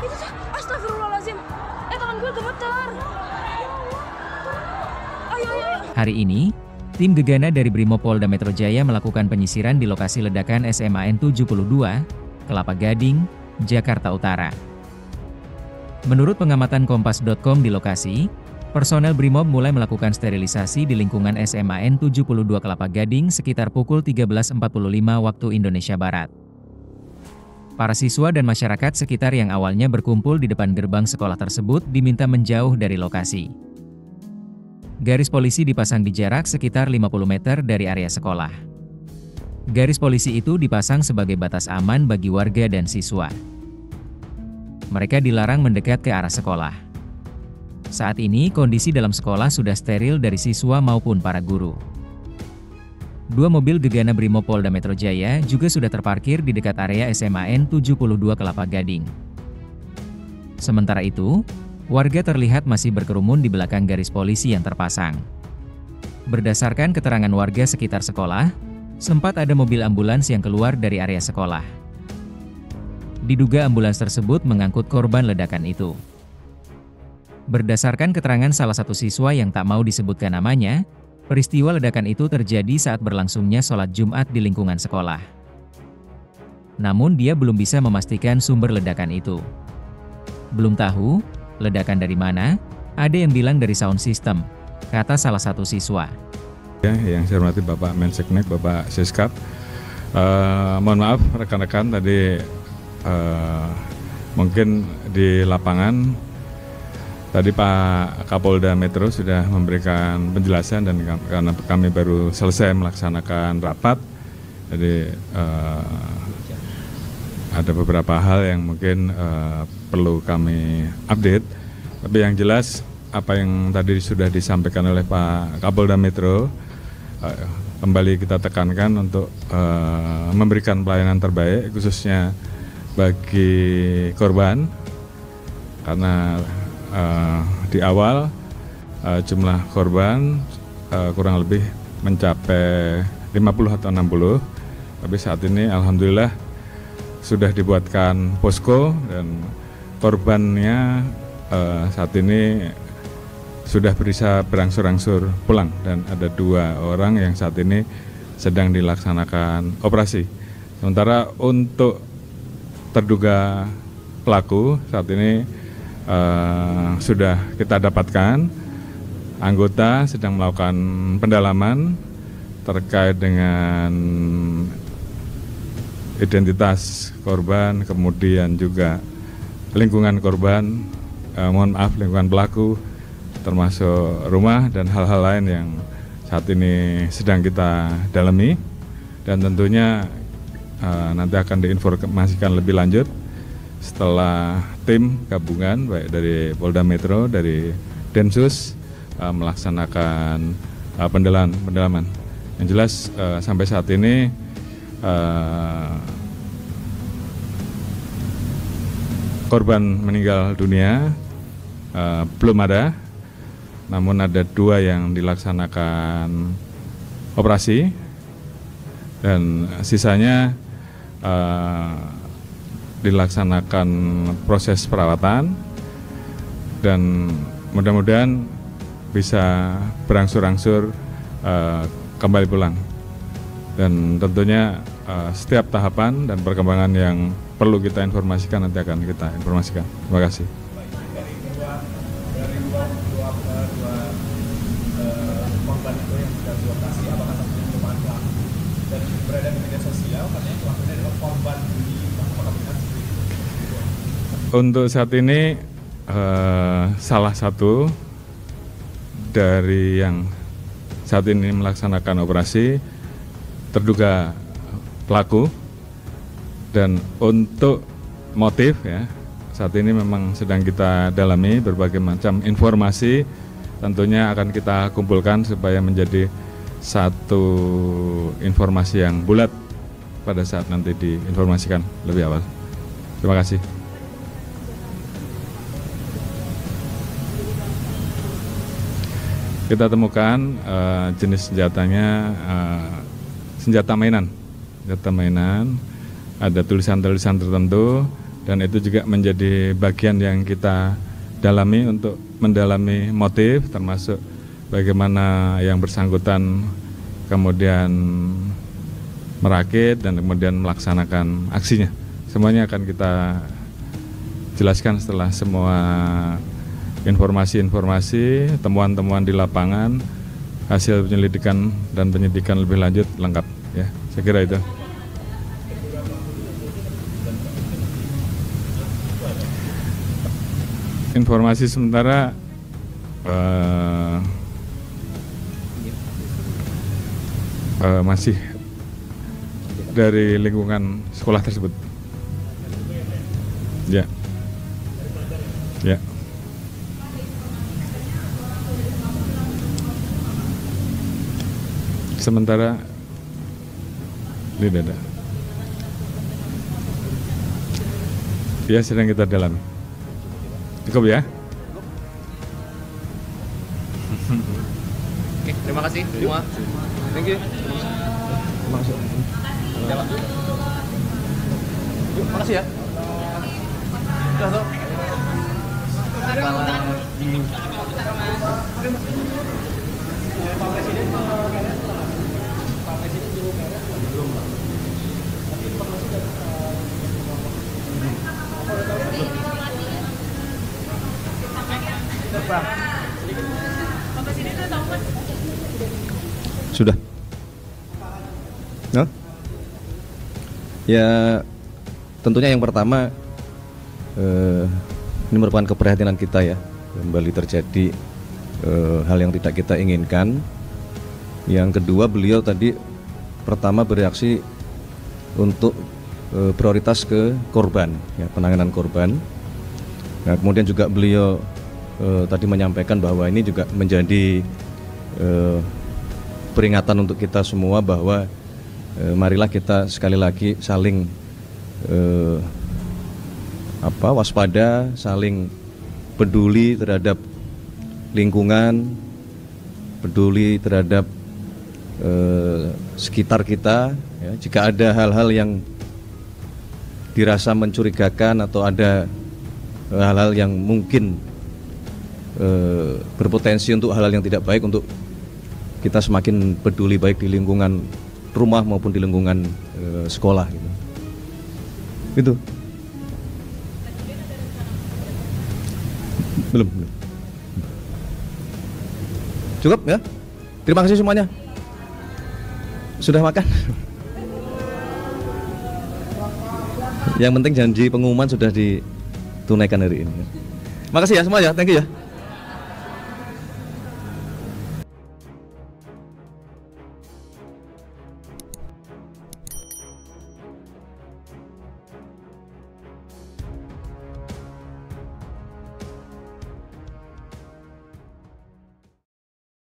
Itu tuh, astagfirullahaladzim. Tangan gue gemeter. Ya Allah. Ayo, ayo, ayo. Hari ini, tim Gegana dari Brimopolda Metro Jaya melakukan penyisiran di lokasi ledakan SMAN 72, Kelapa Gading, Jakarta Utara. Menurut pengamatan Kompas.com di lokasi, personel Brimob mulai melakukan sterilisasi di lingkungan SMAN 72 Kelapa Gading sekitar pukul 13.45 waktu Indonesia Barat. Para siswa dan masyarakat sekitar yang awalnya berkumpul di depan gerbang sekolah tersebut diminta menjauh dari lokasi. Garis polisi dipasang di jarak sekitar 50 meter dari area sekolah. Garis polisi itu dipasang sebagai batas aman bagi warga dan siswa. Mereka dilarang mendekat ke arah sekolah. Saat ini kondisi dalam sekolah sudah steril dari siswa maupun para guru. 2 mobil Gegana Brimopolda Metro Jaya juga sudah terparkir di dekat area SMAN 72 Kelapa Gading. Sementara itu, warga terlihat masih berkerumun di belakang garis polisi yang terpasang. Berdasarkan keterangan warga sekitar sekolah, sempat ada mobil ambulans yang keluar dari area sekolah. Diduga ambulans tersebut mengangkut korban ledakan itu. Berdasarkan keterangan salah satu siswa yang tak mau disebutkan namanya, peristiwa ledakan itu terjadi saat berlangsungnya sholat Jumat di lingkungan sekolah. Namun dia belum bisa memastikan sumber ledakan itu. Belum tahu, ledakan dari mana? Ada yang bilang dari sound system, kata salah satu siswa. Ya, yang saya hormati Bapak Menseknek, Bapak Siskap. Mohon maaf rekan-rekan tadi mungkin di lapangan tadi Pak Kapolda Metro sudah memberikan penjelasan dan karena kami baru selesai melaksanakan rapat, jadi ada beberapa hal yang mungkin perlu kami update. Tapi yang jelas apa yang tadi sudah disampaikan oleh Pak Kapolda Metro, kembali kita tekankan untuk memberikan pelayanan terbaik khususnya bagi korban, karena di awal jumlah korban kurang lebih mencapai 50 atau 60, tapi saat ini alhamdulillah sudah dibuatkan posko dan korbannya saat ini sudah bisa berangsur-angsur pulang dan ada 2 orang yang saat ini sedang dilaksanakan operasi. Sementara untuk terduga pelaku saat ini sudah kita dapatkan, anggota sedang melakukan pendalaman terkait dengan identitas korban, kemudian juga lingkungan korban, lingkungan pelaku, termasuk rumah dan hal-hal lain yang saat ini sedang kita dalami, dan tentunya nanti akan diinformasikan lebih lanjut setelah tim gabungan baik dari Polda Metro, dari Densus melaksanakan pendalaman. Yang jelas sampai saat ini korban meninggal dunia belum ada, namun ada 2 yang dilaksanakan operasi dan sisanya dilaksanakan proses perawatan dan mudah-mudahan bisa berangsur-angsur kembali pulang. Dan tentunya setiap tahapan dan perkembangan yang perlu kita informasikan nanti akan kita informasikan. Terima kasih. Dari dua korban itu yang sudah dilokasi, apakah satunya merupakan pelaku? Dan beredar di media sosial katanya pelakunya adalah korban bunuh. Apakah benar seperti itu? Untuk saat ini salah satu dari yang saat ini melaksanakan operasi terduga pelaku, dan untuk motif ya saat ini memang sedang kita dalami berbagai macam informasi, tentunya akan kita kumpulkan supaya menjadi satu informasi yang bulat pada saat nanti diinformasikan lebih awal. Terima kasih. Kita temukan jenis senjatanya senjata mainan, ada tulisan-tulisan tertentu dan itu juga menjadi bagian yang kita dalami untuk mendalami motif, termasuk bagaimana yang bersangkutan kemudian merakit dan kemudian melaksanakan aksinya. Semuanya akan kita jelaskan setelah semua informasi-informasi, temuan-temuan di lapangan, hasil penyelidikan dan penyidikan lebih lanjut lengkap. Ya, saya kira itu. Informasi sementara masih dari lingkungan sekolah tersebut. Ya, ya. Sementara tidak ada. Ya, sedang kita dalami. Cukup ya. Oke, terima kasih semua. Thank you. Terima kasih. Ya, Pak. Yuk, makasih ya. Sudah, Sudah. No? Ya, tentunya yang pertama ini merupakan keprihatinan kita ya, kembali terjadi hal yang tidak kita inginkan. Yang kedua, beliau tadi pertama bereaksi untuk prioritas ke korban, ya, penanganan korban. Nah, kemudian juga beliau tadi menyampaikan bahwa ini juga menjadi peringatan untuk kita semua bahwa marilah kita sekali lagi saling waspada, saling peduli terhadap lingkungan, peduli terhadap sekitar kita. Ya, jika ada hal-hal yang dirasa mencurigakan atau ada hal-hal yang mungkin berpotensi untuk hal-hal yang tidak baik, untuk kita semakin peduli baik di lingkungan rumah maupun di lingkungan sekolah gitu. Itu. Belum. Cukup ya? Terima kasih semuanya. Sudah makan? Yang penting janji pengumuman sudah ditunaikan hari ini. Makasih ya semuanya, thank you ya.